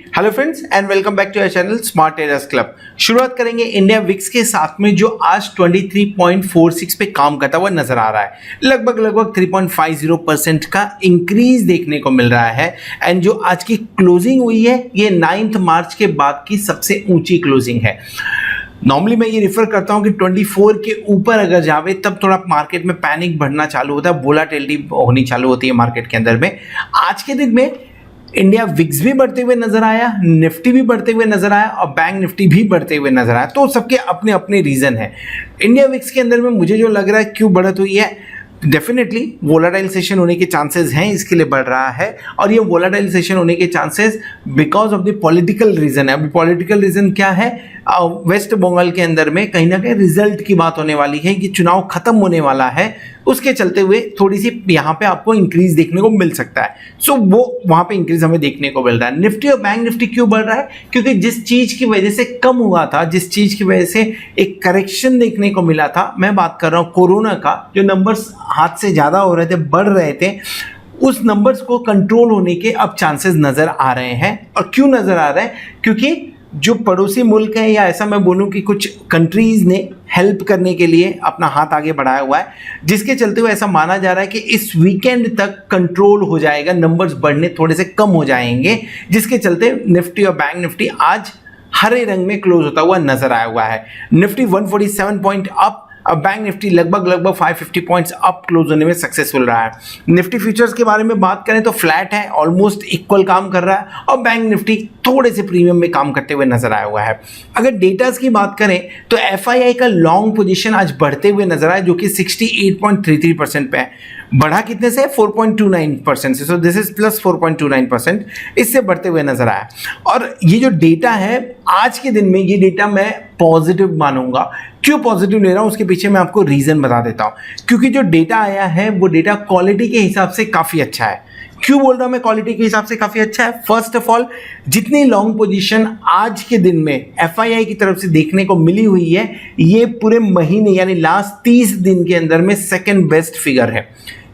Hello friends and welcome back to our channel smart traders club. शुरुआत करेंगे India VIX के साथ में, जो आज 23.46 पे काम करता हुआ नजर आ रहा है। लगभग 3.50% का इंक्रीज देखने को मिल रहा है। एंड जो आज की क्लोजिंग हुई है ये 9 मार्च के बाद की सबसे ऊंची क्लोजिंग है। नॉर्मली मैं ये रिफर करता हूं कि 24 के ऊपर अगर जावे तब थोड़ा मार्केट में पैनिक बढ़ना चालू होता है, वोलाटिलिटी होनी चालू होती है मार्केट के अंदर में। आज के दिन में इंडिया विक्स भी बढ़ते हुए नजर आया, निफ्टी भी बढ़ते हुए नजर आया और बैंक निफ्टी भी बढ़ते हुए नजर आया। तो सबके अपने अपने रीजन है। इंडिया विक्स के अंदर में मुझे जो लग रहा है क्यों बढ़त हुई है, डेफिनेटली वोलाटाइल सेशन होने के चांसेस हैं, इसके लिए बढ़ रहा है। और ये वोलाटाइल सेशन होने के chances because of the political reason है। अभी पॉलिटिकल रीजन क्या है, वेस्ट बंगाल के अंदर में कहीं ना कहीं रिजल्ट की बात होने वाली है कि चुनाव खत्म होने वाला है, उसके चलते हुए थोड़ी सी यहाँ पे आपको इंक्रीज देखने को मिल सकता है। सो वो वहाँ पे इंक्रीज हमें देखने को मिल रहा है। निफ्टी और बैंक निफ्टी क्यों बढ़ रहा है, क्योंकि जिस चीज की वजह से कम हुआ था, जिस चीज की वजह से एक करेक्शन देखने को मिला था, मैं बात कर रहा हूँ कोरोना का, जो नंबर्स हाथ से ज्यादा हो रहे थे, बढ़ रहे थे, उस नंबर्स को कंट्रोल होने के अब चांसेस नजर आ रहे हैं। और क्यों नजर आ रहे हैं, क्योंकि जो पड़ोसी मुल्क है, या ऐसा मैं बोलूं कि कुछ कंट्रीज ने हेल्प करने के लिए अपना हाथ आगे बढ़ाया हुआ है, जिसके चलते हुए ऐसा माना जा रहा है कि इस वीकेंड तक कंट्रोल हो जाएगा, नंबर्स बढ़ने थोड़े से कम हो जाएंगे, जिसके चलते निफ्टी और बैंक निफ्टी आज हरे रंग में क्लोज होता हुआ नजर आया हुआ है। निफ्टी 147 पॉइंट अप, अब बैंक निफ्टी लगभग 550 पॉइंट्स अप क्लोज होने में सक्सेसफुल रहा है। निफ्टी फ्यूचर्स के बारे में बात करें तो फ्लैट है, ऑलमोस्ट इक्वल काम कर रहा है, और बैंक निफ्टी थोड़े से प्रीमियम में काम करते हुए नजर आया हुआ है। अगर डेटास की बात करें तो एफआईआई का लॉन्ग पोजीशन आज बढ़ते हुए नजर आया, जो कि 68.33% पे है। बढ़ा कितने से, 4.29% से। सो दिस इज प्लस 4.29%, इससे बढ़ते हुए नजर आया। और ये जो डेटा है आज के दिन में, ये डेटा मैं पॉजिटिव मानूंगा। क्यों पॉजिटिव ले रहा हूं, उसके पीछे मैं आपको रीजन बता देता हूं। क्योंकि जो डेटा आया है वो डेटा क्वालिटी के हिसाब से काफी अच्छा है। क्यों बोल रहा हूं मैं क्वालिटी के हिसाब से काफी अच्छा है? फर्स्ट ऑफ ऑल, जितनी लॉन्ग पोजीशन आज के दिन में एफआईआई की तरफ से देखने को मिली हुई है, ये पूरे महीने यानी लास्ट 30 दिन के अंदर में सेकंड बेस्ट फिगर है।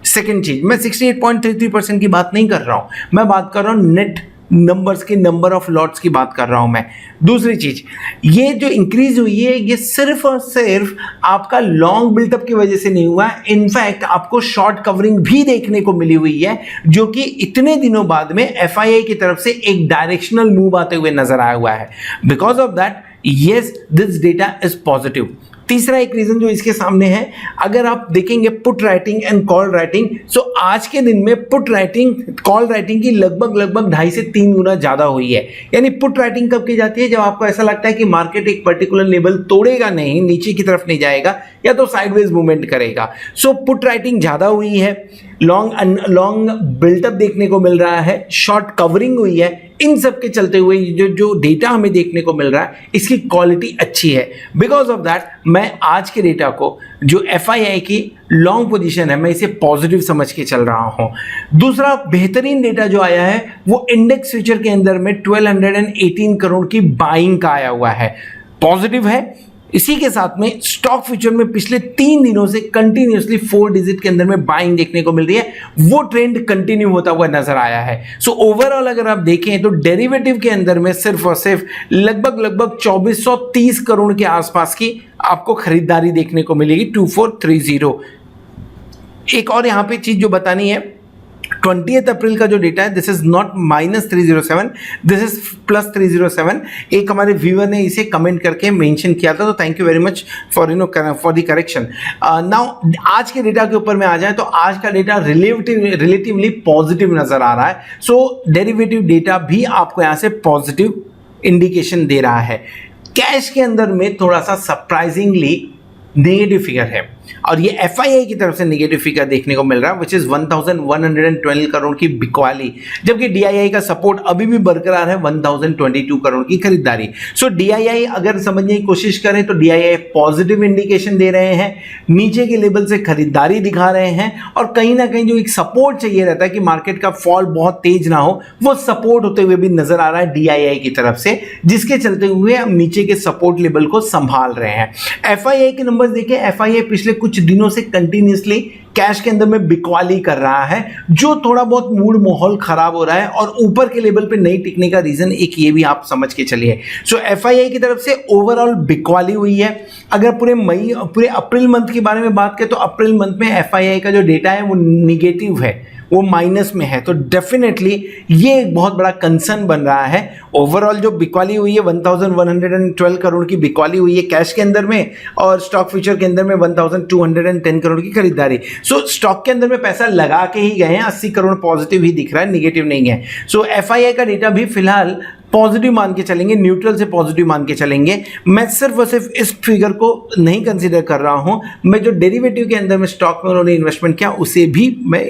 सेकंड चीज, मैं 68.33% की बात नहीं कर रहा हूं, मैं बात कर रहा हूं नेट नंबर्स के, नंबर ऑफ लॉट्स की बात कर रहा हूं मैं। दूसरी चीज, ये जो इंक्रीज हुई है ये सिर्फ और सिर्फ आपका लॉन्ग बिल्टअप की वजह से नहीं हुआ, इनफैक्ट आपको शॉर्ट कवरिंग भी देखने को मिली हुई है, जो कि इतने दिनों बाद में एफआईआई की तरफ से एक डायरेक्शनल मूव आते हुए नजर आया हुआ है। Because of that, yes, this data is positive. तीसरा एक रीजन जो इसके सामने है, अगर आप देखेंगे put writing and call writing, so आज के दिन में पुट राइटिंग कॉल राइटिंग की लगभग 2.5 से 3 गुना ज्यादा हुई है। यानी पुट राइटिंग कब की जाती है, जब आपको ऐसा लगता है कि मार्केट एक पर्टिकुलर लेवल तोड़ेगा नहीं, नीचे की तरफ नहीं जाएगा, या तो साइडवेज मूवमेंट करेगा। सो पुट राइटिंग ज्यादा हुई है, लॉन्ग बिल्टअप देखने को मिल रहा है, शॉर्ट कवरिंग हुई है। इन सब के चलते हुए जो डेटा हमें देखने को मिल रहा है, इसकी क्वालिटी अच्छी है। बिकॉज ऑफ दैट, मैं आज के डेटा को, जो एफआईआई की लॉन्ग पोजीशन है, मैं इसे पॉजिटिव समझ के चल रहा हूं। दूसरा बेहतरीन डेटा जो आया है वो इंडेक्स फ्यूचर के अंदर में 1218 करोड़ की बाइंग का आया हुआ है, पॉजिटिव है। इसी के साथ में स्टॉक फ्यूचर में पिछले 3 दिनों से कंटिन्यूअसली 4 डिजिट के अंदर में बाइंग देखने को मिल रही है, वो ट्रेंड कंटिन्यू होता हुआ नजर आया है। सो ओवरऑल अगर आप देखें तो डेरिवेटिव के अंदर में सिर्फ और सिर्फ लगभग 2430 करोड़ के आसपास की आपको खरीदारी देखने को मिलेगी, 2430। एक और यहां पे चीज जो बतानी है, 20 अप्रैल का जो डेटा है, this is not -307, this is +307। एक हमारे व्यूअर ने इसे कमेंट करके मेंशन किया था, तो thank you very much for for the correction. Now आज के डेटा के ऊपर में आ जाए तो आज का डेटा रिलेटिवली पॉजिटिव नजर आ रहा है। सो डेरिवेटिव डेटा भी आपको यहां से पॉजिटिव इंडिकेशन दे रहा है। कैश के अंदर में थोड़ा सा सरप्राइजिंगली नेगेटिव फिगर है, और ये एफआईआई की तरफ से नेगेटिव फिगर देखने को मिल रहा है, विच इज 1112 करोड़ की बिकवाली, जबकि डीआईआई का सपोर्ट अभी भी बरकरार है, 1022 करोड़ की खरीदारी। सो डीआईआई अगर समझने की कोशिश करें तो डीआईआई पॉजिटिव इंडिकेशन दे रहे हैं, नीचे के लेवल से खरीदारी दिखा रहे हैं, और कहीं ना कहीं जो एक सपोर्ट चाहिए रहता है कि मार्केट का फॉल बहुत तेज ना हो, वो सपोर्ट होते हुए भी नजर आ रहा है डीआईआई की तरफ से, जिसके चलते हुए हम नीचे के सपोर्ट लेवल को संभाल रहे हैं। एफआईआई के नंबर्स देखें, एफआईआई पिछले कुछ दिनों से कंटिन्यूअसली कैश के अंदर में बिकवाली कर रहा है, जो थोड़ा बहुत मूड माहौल खराब हो रहा है और ऊपर के लेवल पे नहीं टिकने का रीजन एक ये भी आप समझ के चलिए। सो एफआईआई की तरफ से ओवरऑल बिकवाली हुई है। अगर पूरे अप्रैल मंथ के बारे में बात करें तो अप्रैल मंथ में एफआईआई का जो डेटा है वो निगेटिव है, वो माइनस में है, तो डेफिनेटली ये एक बहुत बड़ा कंसर्न बन रहा है। ओवरऑल जो बिकवाली हुई है 1112 करोड़ की बिकवाली हुई है कैश के अंदर में, और स्टॉक फ्यूचर के अंदर में 1210 करोड़ की खरीदारी। सो स्टॉक के अंदर में पैसा लगा के ही गए हैं, 80 करोड़ पॉजिटिव ही दिख रहा है, निगेटिव नहीं है। सो एफआईआई का डेटा भी फिलहाल पॉजिटिव मान के चलेंगे, न्यूट्रल से पॉजिटिव मान के चलेंगे। मैं सिर्फ और सिर्फ इस फिगर को नहीं कंसीडर कर रहा हूं, मैं जो डेरिवेटिव के अंदर में स्टॉक में उन्होंने इन्वेस्टमेंट किया उसे भी मैं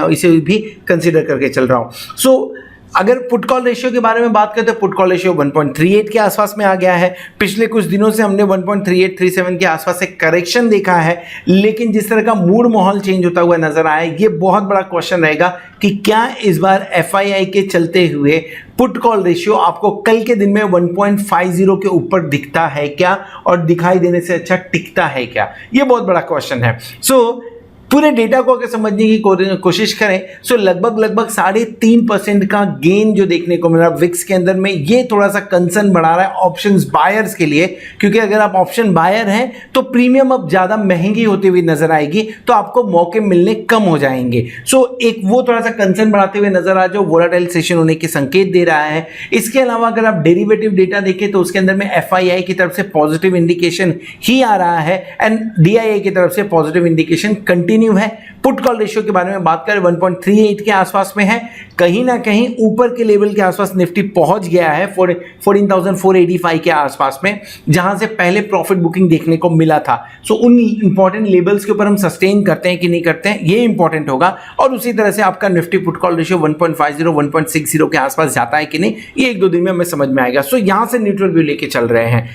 इसे भी कंसीडर करके चल रहा हूं। सो अगर पुट कॉल रेशियो के बारे में बात करें तो पुट कॉल रेशियो 1.38 के आसपास में आ गया है। पिछले कुछ दिनों से हमने 1.3837 के आसपास से करेक्शन देखा है, लेकिन जिस तरह का मूड माहौल चेंज होता हुआ नजर आया, ये बहुत बड़ा क्वेश्चन रहेगा कि क्या इस बार एफआईआई के चलते हुए पुट कॉल रेशियो आपको कल के दिन में 1.50 के ऊपर दिखता है क्या, और दिखाई देने से अच्छा टिकता है क्या, ये बहुत बड़ा क्वेश्चन है। सो पूरे डेटा को अगर समझने की कोशिश करें सो लगभग 3.5% का गेन जो देखने को मिल रहा है विक्स के अंदर में, ये थोड़ा सा कंसर्न बढ़ा रहा है ऑप्शंस बायर्स के लिए, क्योंकि अगर आप ऑप्शन बायर हैं तो प्रीमियम अब ज्यादा महंगी होती हुई नजर आएगी, तो आपको मौके मिलने कम हो जाएंगे। सो एक वो थोड़ा सा कंसर्न बढ़ाते हुए नजर आ जो वोलाटाइल सेशन होने के संकेत दे रहा है। इसके अलावा अगर आप डेरिवेटिव डेटा देखें तो उसके अंदर में एफआईआई की तरफ से पॉजिटिव इंडिकेशन ही आ रहा है, एंड डीआईआई की तरफ से पॉजिटिव इंडिकेशन कंटिन्यू है। पुट कॉल रेशियो के बारे में बात करें 1.38 के आसपास में है, कहीं ना कहीं ऊपर के लेवल के आसपास निफ्टी पहुंच गया है 14,485 के आसपास में, जहां से पहले प्रॉफिट बुकिंग देखने को मिला था। सो उन इंपॉर्टेंट लेवल्स के ऊपर हम सस्टेन करते हैं कि नहीं करते हैं, ये इंपॉर्टेंट होगा। और उसी तरह से आपका निफ्टी पुट कॉल रेशियो 1.50 1.60 के आसपास जाता है कि नहीं, ये एक दो दिन में हमें समझ में आएगा। सो यहां से न्यूट्रल व्यू लेके चल रहे हैं।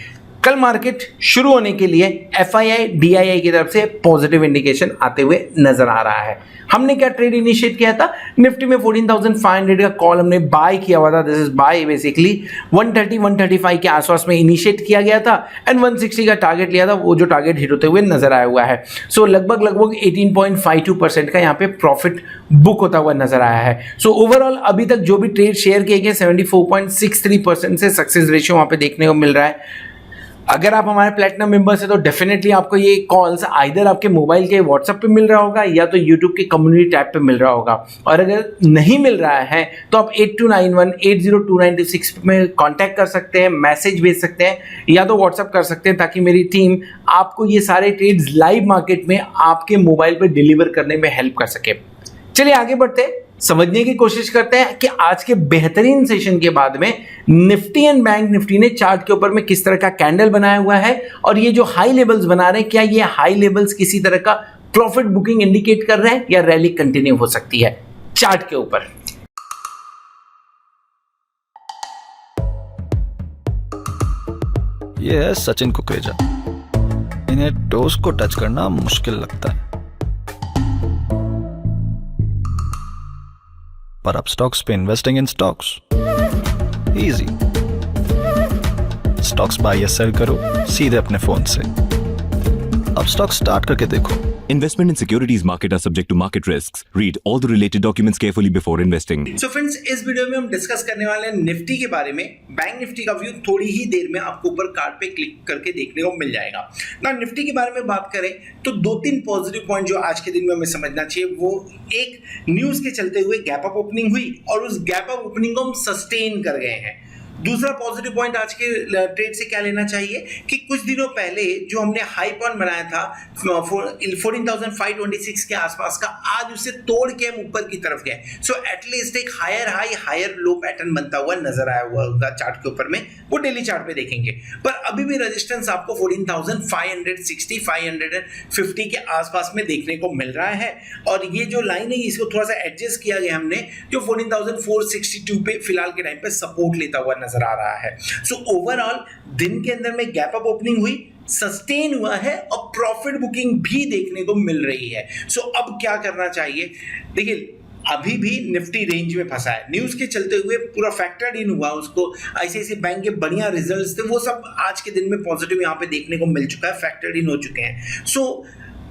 कल मार्केट शुरू होने के लिए एफआईआई डीआईआई की तरफ से पॉजिटिव इंडिकेशन आते हुए नजर आ रहा है। हमने क्या ट्रेड इनिशिएट किया था, निफ्टी में 14,500 का कॉल हमने बाय किया हुआ था, दिस इज बाय बेसिकली 130-135 के आसपास में इनिशिएट किया गया था, एंड 160 का टारगेट लिया था, वो जो टारगेट हिट होते हुए नजर आया हुआ है। सो लगभग 18.52% का यहाँ पे प्रॉफिट बुक होता हुआ नजर आया है। सो ओवरऑल अभी तक जो भी ट्रेड शेयर किए गए 74.63% से सक्सेस रेशियो वहां पे देखने को मिल रहा है। अगर आप हमारे प्लेटिनम मेंबर्स हैं तो डेफिनेटली आपको ये कॉल्स आइदर आपके मोबाइल के व्हाट्सएप पे मिल रहा होगा या तो यूट्यूब के कम्युनिटी टैब पे मिल रहा होगा, और अगर नहीं मिल रहा है तो आप 8291-80296 में कांटेक्ट कर सकते हैं, मैसेज भेज सकते हैं या तो व्हाट्सएप कर सकते हैं, ताकि मेरी टीम आपको ये सारे ट्रेड्स लाइव मार्केट में आपके मोबाइल पर डिलीवर करने में हेल्प कर सके। चलिए आगे बढ़ते हैं, समझने की कोशिश करते हैं कि आज के बेहतरीन सेशन के बाद में निफ्टी एंड बैंक निफ्टी ने चार्ट के ऊपर में किस तरह का कैंडल बनाया हुआ है, और ये जो हाई लेवल्स बना रहे हैं, क्या ये हाई लेवल्स किसी तरह का प्रॉफिट बुकिंग इंडिकेट कर रहे हैं या रैली कंटिन्यू हो सकती है चार्ट के ऊपर। ये है सचिन कुकरेजा, इन्हें टोस को टच करना मुश्किल लगता है, पर अब स्टॉक्स पे investing in stocks easy. Stocks buy या सेल करो सीधे अपने फोन से। अब स्टॉक स्टार्ट करके देखो। Investment in securities market are subject to market risks. Read all the related documents carefully before investing. So friends, इस वीडियो में हम डिस्कस करने वाले हैं निफ्टी के बारे में। बैंक निफ्टी का व्यू थोड़ी ही देर में आपको ऊपर कार्ड पे क्लिक करके देखने को मिल जाएगा ना। निफ्टी के बारे में बात करें तो 2-3 पॉजिटिव पॉइंट जो आज के दिन में हमें समझना चाहिए, वो एक न्यूज के चलते हुए गैप अप ओपनिंग हुई और उस गैप अप ओपनिंग को हम सस्टेन कर गए हैं। दूसरा पॉजिटिव पॉइंट आज के ट्रेड से क्या लेना चाहिए कि कुछ दिनों पहले जो हमने हाई पॉइंट बनाया था 14,526 के आसपास का, आज उसे तोड़ के हम ऊपर की तरफ गए। सो एटलीस्ट एक higher high higher low pattern बनता हुआ नजर आया हुआ होगा चार्ट के ऊपर में, वो डेली चार्ट पे देखेंगे। पर अभी भी रेजिस्टेंस आपको 14,560 550 के आसपास में देखने को मिल रहा है, और ये जो लाइन है इसको थोड़ा सा एडजस्ट किया गया हमने, जो 14,462 पे फिलहाल के टाइम पे सपोर्ट लेता हुआ नजर आ रहा है। सो ओवरऑल दिन के अंदर में गैप अप ओपनिंग हुई, सस्टेन हुआ है और प्रॉफिट बुकिंग भी देखने को मिल रही है। सो अब क्या करना चाहिए, देखिए अभी भी निफ्टी रेंज में फंसा है, न्यूज के चलते हुए पूरा फैक्टर्ड इन हुआ, उसको आईसीआईसी बैंक के बढ़िया रिजल्ट्स थे, वो सब आज के दिन में पॉजिटिव यहाँ पे देखने को मिल चुका है, फैक्टर्ड इन हो चुके हैं। सो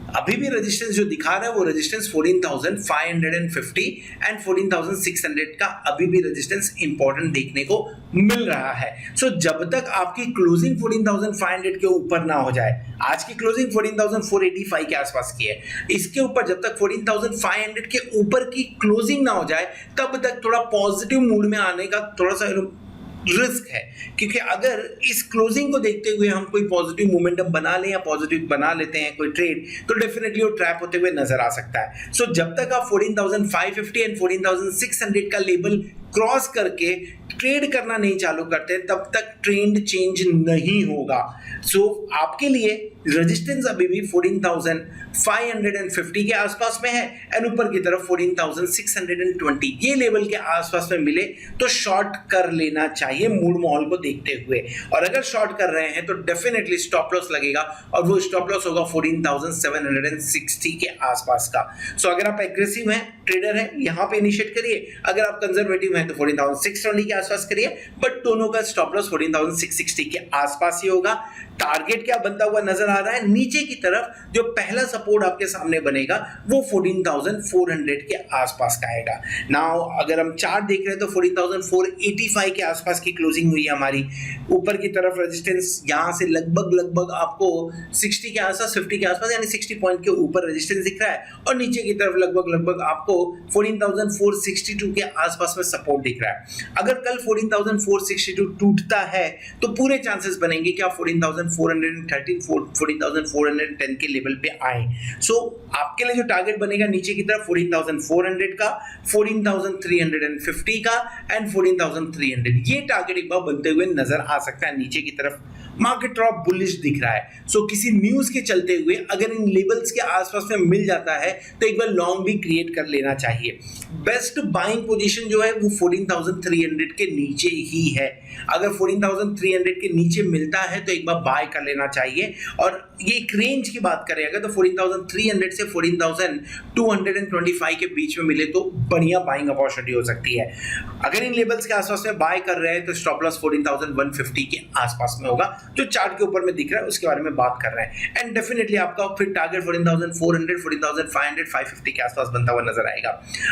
अभी भी रेजिस्टेंस जो दिखा रहा है वो रेजिस्टेंस 14,550 एंड 14,600 का अभी भी रेजिस्टेंस इंपॉर्टेंट देखने को मिल रहा है। सो जब तक आपकी क्लोजिंग 14,500 के ऊपर ना हो जाए, आज की क्लोजिंग 14,485 के आसपास की है, इसके ऊपर जब तक 14,500 के ऊपर की क्लोजिंग ना हो जाए तब तक थोड़ा पॉजिटिव मूड में आने का थोड़ा सा रिस्क है, क्योंकि अगर इस क्लोजिंग को देखते हुए हम कोई पॉजिटिव मोमेंटम बना लें या पॉजिटिव बना लेते हैं कोई ट्रेड, तो डेफिनेटली वो ट्रैप होते हुए नजर आ सकता है। सो जब तक आप 14,550 एंड 14,600 का लेवल क्रॉस करके ट्रेड करना नहीं चालू करते तब तक ट्रेंड चेंज नहीं होगा। सो आपके लिए रेजिस्टेंस अभी भी 14,550 के आसपास में है एंड ऊपर की तरफ 14,620 ये लेवल के आसपास में मिले तो शॉर्ट कर लेना चाहिए मूड माहौल को देखते हुए, और अगर शॉर्ट कर रहे हैं तो डेफिनेटली स्टॉप लॉस लगेगा और वो स्टॉप लॉस होगा 14,760 के आसपास का। सो अगर आप एग्रेसिव हैं, ट्रेडर हैं, यहां पे इनिशिएट करिए, अगर आप कंजर्वेटिव हैं तो 14,620 के आसपास करिए, बट दोनों का स्टॉप लॉस 14,660 के आसपास ही होगा। टारगेट क्या बनता हुआ नजर आ रहा है, नीचे की तरफ जो पहला सपोर्ट आपके सामने बनेगा वो 14,400 के आसपास का आएगा। नाउ अगर हम चार्ट देख रहे हैं तो 14,485 के आसपास की क्लोजिंग हुई है हमारी। ऊपर की तरफ रेजिस्टेंस यहां से लगभग आपको 60 के आसपास, 50 के आसपास यानी 60 पॉइंट के ऊपर रेजिस्टेंस दिख रहा है, और नीचे की तरफ लगभग आपको 14,462 के आसपास में सपोर्ट दिख रहा है। अगर कल 14,462 टूटता है तो पूरे चांसेस बनेंगे कि आप 14,413, 14,410 के लेवल पे आए। सो आपके लिए जो टारगेट बनेगा नीचे की तरफ 14,400 का, 14,350 का एंड 14,300, ये टारगेट एक बार बनते हुए नजर आ सकता है नीचे की तरफ। मार्केट ड्रॉप बुलिश दिख रहा है, सो किसी न्यूज के चलते हुए अगर इन लेवल्स के आसपास में मिल जाता है तो एक बार लॉन्ग भी क्रिएट कर लेना चाहिए। बेस्ट बाइंग पोजीशन जो है वो 14,300 के नीचे ही है। अगर 14,300 के नीचे मिलता है तो एक बार बाय कर लेना चाहिए, और ये एक रेंज की बात करें अगर तो 14,300 से 14,225 के बीच में मिले तो बढ़िया बाइंग अपॉर्चुनिटी हो सकती है। अगर इन लेवल्स के आसपास में बाय कर रहे हैं तो स्टॉप लॉस 14,150 के आसपास में होगा, जो चार्ट के ऊपर में दिख रहा है उसके बारे में बात कर रहे हैं। एंड डेफिनेटली आपका फिर टारगेट 14,400, 14,500, 550 के आसपास बनता हुआ नजर आएगा।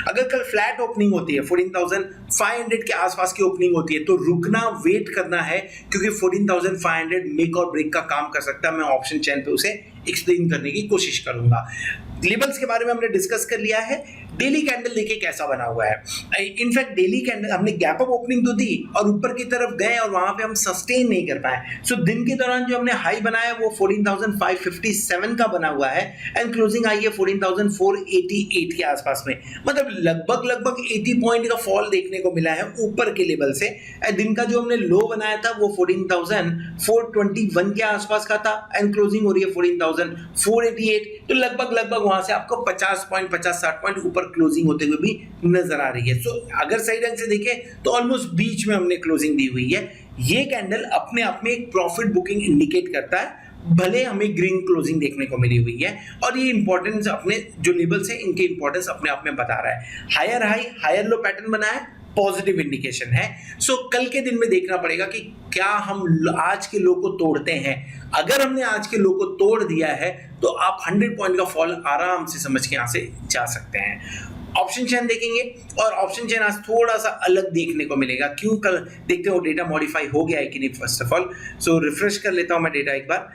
अगर कल फ्लैट ओपनिंग होती है, 14,500 के आसपास की ओपनिंग होती है, तो रुकना, वेट करना है, क्योंकि 14,500 मेक और ब्रेक का काम कर सकता है। मैं ऑप्शन चेन पे उसे एक्सप्लेन करने की कोशिश करूंगा। लेवल्स के बारे में हमने डिस्कस कर लिया है। डेली कैंडल देखिए कैसा बना हुआ है। इनफैक्ट डेली कैंडल हमने गैप अप ओपनिंग तो दी और ऊपर की तरफ गए और वहां पे हम सस्टेन नहीं कर पाए। सो दिन के दौरान जो हमने हाई बनाया वो 14,557 का बना हुआ है एंड क्लोजिंग आई है 14,488 के आसपास में। मतलब लगभग 80 पॉइंट का फॉल देखने को मिला है ऊपर के लेवल से। दिन का जो हमने लो बनाया था वो 14,421 के आसपास का था एंड क्लोजिंग हो रही है 14,488। तो लगभग वहां से आपको 50 पॉइंट 50-60 पॉइंट ऊपर क्लोजिंग होते हुए भी नजर आ रही है। सो अगर सही ढंग से देखें तो ऑलमोस्ट बीच में हमने क्लोजिंग दी हुई है। ये कैंडल अपने आप में एक प्रॉफिट बुकिंग इंडिकेट करता है, भले हमें ग्रीन क्लोजिंग देखने को मिली हुई है, और ये इंपॉर्टेंस अपने जो लेवल्स है इनके इंपॉर्टेंस अपने आप में बता रहा है। Higher high higher low pattern बना है, पॉजिटिव इंडिकेशन है। सो कल के दिन में देखना पड़ेगा कि क्या हम आज के लो को तोड़ते हैं। अगर हमने आज के लो को तोड़ दिया है तो आप 100 पॉइंट का फॉल आराम से समझ के यहां से जा सकते हैं। ऑप्शन चेन देखेंगे और ऑप्शन चेन आज थोड़ा सा अलग देखने को मिलेगा। क्यों, कल देखते हो डेटा मॉडिफाई हो गया है कि नहीं first of all. So refresh कर लेता हूं मैं डेटा एक बार,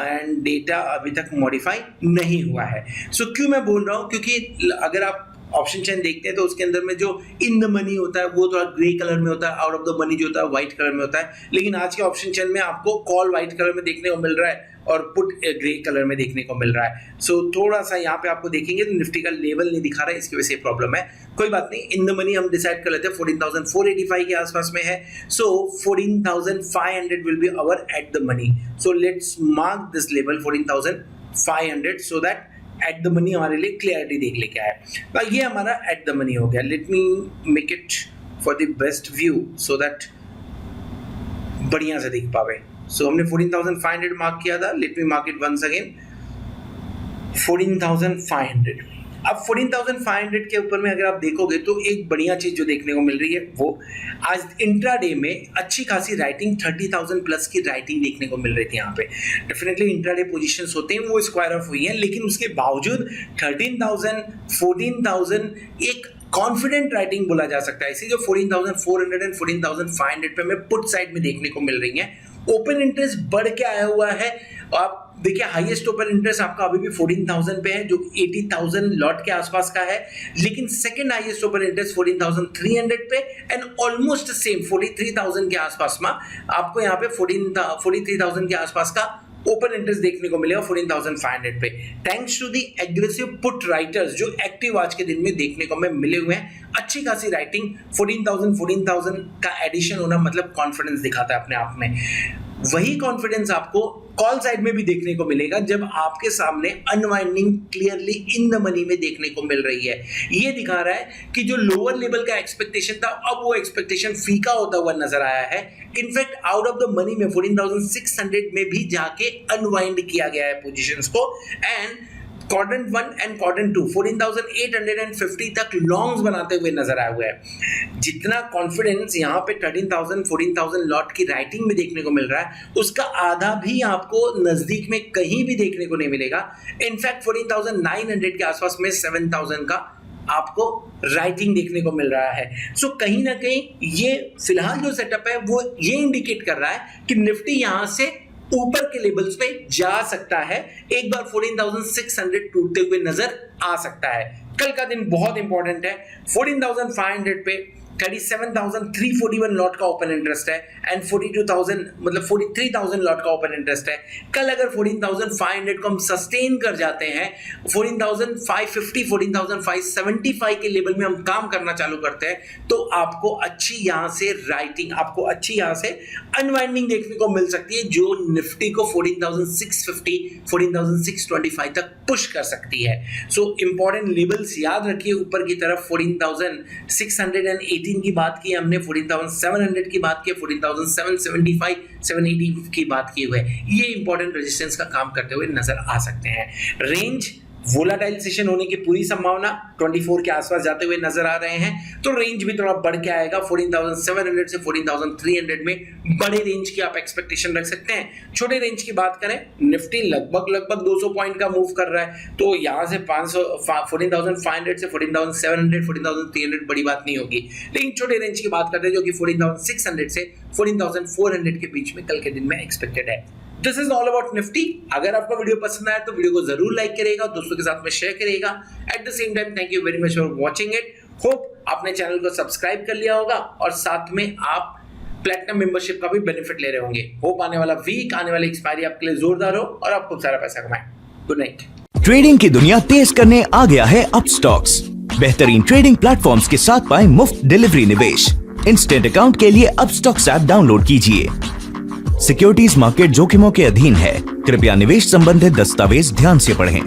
एंड डेटा अभी तक मॉडिफाई नहीं हुआ है। सो क्यों मैं बोल रहा हूं, क्योंकि अगर आप ऑप्शन चेन देखते हैं तो उसके अंदर में जो इन द मनी होता है वो थोड़ा ग्रे कलर में होता है, आउट ऑफ द मनी जो होता है व्हाइट कलर में होता है। लेकिन आज के ऑप्शन चेन में आपको कॉल व्हाइट कलर में देखने को मिल रहा है और पुट ग्रे कलर में देखने को मिल रहा है। सो थोड़ा सा यहाँ पे आपको देखेंगे तो निफ्टी का लेवल नहीं दिखा रहा है, इसकी वजह से प्रॉब्लम है। कोई बात नहीं, इन द मनी हम डिसाइड कर लेते हैं 14,485 के आसपास में है। So 14,500 will be our at the money. So let's mark this level 14,500 so that at the money हमारे लिए क्लियरिटी देख लेके आए। तो ये हमारा एट द मनी हो गया। Let me make it for the best view so that बढ़िया से दिख पावे। सो हमने 14,500 मार्क किया था। Let me mark it once again 14,500। अब 14,500 के ऊपर में अगर आप देखोगे तो एक बढ़िया चीज जो देखने को मिल रही है वो आज इंट्राडे में अच्छी खासी राइटिंग 30,000 प्लस की राइटिंग देखने को मिल रही थी। यहाँ पे डेफिनेटली इंट्राडे पोजीशंस होते हैं वो स्क्वायर ऑफ हुई हैं, लेकिन उसके बावजूद 13,000 14,000 एक कॉन्फिडेंट राइटिंग बोला जा सकता है। इसी जो 14,400 एंड 14,500 पे हमें पुट साइड में देखने को मिल रही है। ओपन इंटरेस्ट बढ़ के आया हुआ है। आप देखिए हाईएस्ट ओपन इंटरेस्ट आपका अभी भी 14,000 पे है जो 80,000 लॉट के आसपास का है, लेकिन सेकंड हाईएस्ट ओपन इंटरेस्ट 14,300 पे एंड ऑलमोस्ट सेम 43,000 के आसपास में आपको यहाँ पे 43,000 के आसपास का ओपन इंटरेस्ट देखने को मिलेगा 14,500 पे, thanks to the aggressive put writers जो एक्टिव आज के दिन में देखने को हमें मिले हुए हैं। अच्छी खासी राइटिंग 14,000 का एडिशन होना मतलब कॉन्फिडेंस दिखाता है अपने आप में। वही कॉन्फिडेंस आपको कॉल साइड में भी देखने को मिलेगा जब आपके सामने unwinding clearly in the money में देखने को मिल रही है। ये दिखा रहा है कि जो लोअर लेवल का एक्सपेक्टेशन था अब वो एक्सपेक्टेशन फीका होता हुआ नजर आया है। In fact out of the money में 14,600 में भी जाके अनवाइंड किया गया है पोजीशंस को एंड क्वाड्रेंट 1 एंड क्वाड्रेंट 2 14,850 तक लॉन्ग्स बनाते हुए नजर आए हुए हैं। जितना कॉन्फिडेंस यहाँ पे 13,000 14,000 लॉट की राइटिंग में देखने को मिल रहा है उसका आधा भी आपको नजदीक में कहीं भी देखने को नहीं मिलेगा। इनफैक्ट 14,900 के आसपास में 7,000 का आपको राइटिंग देखने को मिल रहा है। सो कहीं ना कहीं ये फिलहाल जो सेटअप है वो ये इंडिकेट कर रहा है कि निफ्टी यहां से ऊपर के लेवल्स पे जा सकता है, एक बार 14,600 टूटते हुए नजर आ सकता है। कल का दिन बहुत इंपॉर्टेंट है। 14,500 पे 37,341 लॉट का ओपन इंटरेस्ट है एंड 42,000 मतलब 43,000 लॉट का ओपन इंटरेस्ट है। कल अगर 14,500 को हम सस्टेन कर जाते हैं 14,550 14,575 के लेवल में हम काम करना चालू करते हैं तो आपको अच्छी यहां से राइटिंग आपको अच्छी यहां से अनवाइंडिंग देखने को मिल सकती है जो निफ्टी को 14,650 14,625 तक पुश कर सकती है। सो इंपॉर्टेंट लेवल्स याद रखिए ऊपर की तरफ 14,618 की बात की हमने, 14,700 की बात की, 14,775 780 की बात की हुई है। ये इंपॉर्टेंट रेजिस्टेंस का काम करते हुए नजर आ सकते हैं। रेंज वोलाटाइल सेशन होने की पूरी संभावना 24 के आसपास जाते हुए नजर आ रहे हैं तो रेंज भी थोड़ा बढ़ के आएगा। 14,700 से 14,300 में बड़े रेंज की आप एक्सपेक्टेशन रख सकते हैं। छोटे रेंज की बात करें निफ्टी लगभग 200 पॉइंट का मूव कर रहा है तो यहां से 14,500 से 14,700 14,300 बड़ी बात नहीं होगी, लेकिन छोटे रेंज की बात करते हैं जो कि 14,600 से 14,400 के बीच में कल के दिन में एक्सपेक्टेड है। This is all about Nifty. अगर आपको वीडियो पसंद आया तो वीडियो को जरूर लाइक करिएगा, दोस्तों के साथ में शेयर करिएगा। At the same time thank you very much for watching it. Hope आपने चैनल को सब्सक्राइब कर लिया होगा और साथ में आप प्लैटिनम मेंबरशिप का भी बेनिफिट ले रहे होंगे। होप आने वाला वीक आने वाली एक्सपायरी आपके लिए जोरदार हो और आप खूब सारा पैसा कमाएं। Good night. ट्रेडिंग की दुनिया तेज करने आ गया है अपस्टॉक्स। बेहतरीन ट्रेडिंग प्लेटफॉर्म्स के साथ पाएं मुफ्त डिलीवरी निवेश। इंस्टेंट अकाउंट के लिए अपस्टॉक्स ऐप डाउनलोड कीजिए। सिक्योरिटीज मार्केट जोखिमों के अधीन है, कृपया निवेश संबंधित दस्तावेज ध्यान से पढ़ें।